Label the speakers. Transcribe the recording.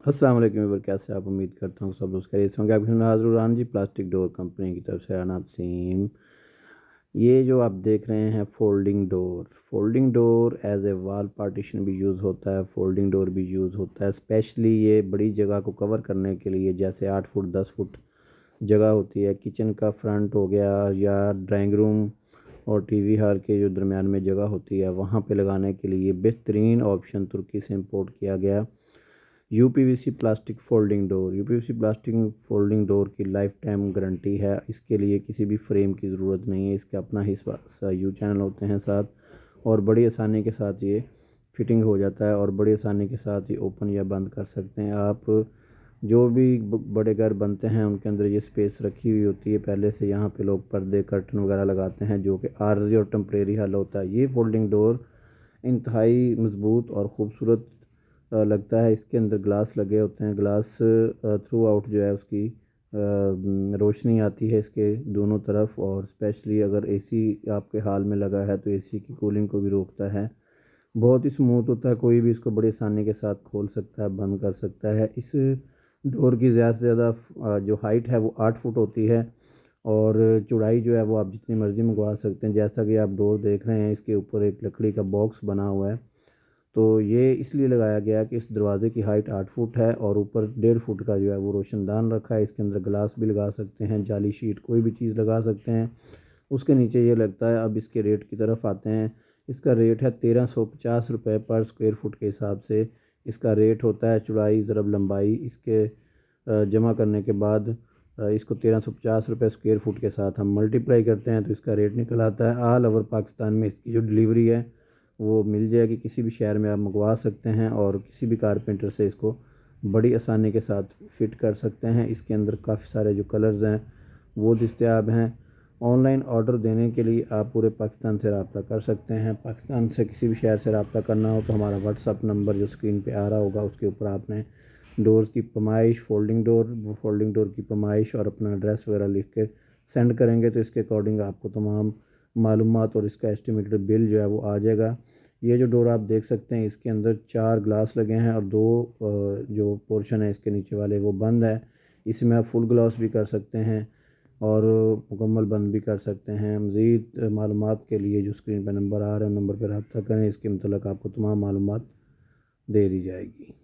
Speaker 1: अस्सलाम वालेकुम व्यूअर, कैसे आप? उम्मीद करता हूँ सब दोस्त खैरियत से होंगे। आपके सामने हाज़िर हूँ रान जी प्लास्टिक डोर कंपनी की तरफ से अनाब सीम। ये जो आप देख रहे हैं folding door as a wall partition भी यूज़ होता है, फोल्डिंग डोर भी यूज़ होता है। स्पेशली ये बड़ी जगह को कवर करने के लिए, जैसे 8 फुट 10 फुट जगह होती है, किचन का फ्रंट हो गया या ड्राइंग रूम और टीवी हॉल के जो दरमियान में जगह होती है, वहाँ पे लगाने के लिए बेहतरीन ऑप्शन तुर्की से इंपोर्ट किया गया UPVC plastic folding door. UPVC plastic folding door की लाइफ टाइम गारंटी है। इसके लिए किसी भी फ्रेम की ज़रूरत नहीं है। इसका अपना हिस्सा यू चैनल होते हैं साथ, और बड़ी आसानी के साथ ये फिटिंग हो जाता है और बड़ी आसानी के साथ ये ओपन या बंद कर सकते हैं आप। जो भी बड़े घर बनते हैं उनके अंदर ये स्पेस रखी हुई होती है पहले से। यहाँ पे लोग पर्दे कर्टन वगैरह लगाते हैं जो कि आर्जी और टेम्परेरी हल होता है। ये फोल्डिंग डोर इंतहाई मज़बूत और ख़ूबसूरत लगता है। इसके अंदर ग्लास लगे होते हैं। ग्लास थ्रू आउट जो है उसकी रोशनी आती है इसके दोनों तरफ, और स्पेशली अगर एसी आपके हाल में लगा है तो एसी की कूलिंग को भी रोकता है। बहुत ही स्मूथ होता है, कोई भी इसको बड़ी आसानी के साथ खोल सकता है, बंद कर सकता है। इस डोर की ज़्यादा से ज़्यादा जो हाइट है वो 8 फुट होती है, और चौड़ाई जो है वो आप जितनी मर्ज़ी मंगवा सकते हैं। जैसा कि आप डोर देख रहे हैं, इसके ऊपर एक लकड़ी का बॉक्स बना हुआ है। तो ये इसलिए लगाया गया कि इस दरवाज़े की हाइट 8 फुट है और ऊपर 1.5 फुट का जो है वो रोशनदान रखा है। इसके अंदर ग्लास भी लगा सकते हैं, जाली शीट कोई भी चीज़ लगा सकते हैं। उसके नीचे ये लगता है। अब इसके रेट की तरफ आते हैं। इसका रेट है 1350 रुपये पर स्क्वायर फुट के हिसाब से इसका रेट होता है। चौड़ाई ज़रब लंबाई इसके जमा करने के बाद इसको 1350 रुपये स्क्वायर फुट के साथ हम मल्टीप्लाई करते हैं तो इसका रेट निकल आता है। ऑल ओवर पाकिस्तान में इसकी जो डिलीवरी है वो मिल जाएगी। किसी भी शहर में आप मंगवा सकते हैं और किसी भी कारपेंटर से इसको बड़ी आसानी के साथ फ़िट कर सकते हैं। इसके अंदर काफ़ी सारे जो कलर्स हैं वो दस्तयाब हैं। ऑनलाइन ऑर्डर देने के लिए आप पूरे पाकिस्तान से रब्ता कर सकते हैं। पाकिस्तान से किसी भी शहर से रब्ता करना हो तो हमारा व्हाट्सअप नंबर जो स्क्रीन पे आ रहा होगा उसके ऊपर आपने डोर्स की पमाइश, फोल्डिंग डोर की पमाइश और अपना एड्रेस वगैरह लिख के सेंड करेंगे तो इसके अकॉर्डिंग आपको तमाम मालूमात और इसका एस्टिमेटेड बिल जो है वो आ जाएगा। ये जो डोर आप देख सकते हैं इसके अंदर 4 ग्लास लगे हैं और 2 जो पोर्शन है इसके नीचे वाले वो बंद है। इसमें आप फुल ग्लास भी कर सकते हैं और मुकम्मल बंद भी कर सकते हैं। मज़ीद मालूमात के लिए जो स्क्रीन पर नंबर आ रहे हैं नंबर पर रब्ता करें। इसके मतलब आपको तमाम मालूमात दे दी जाएगी।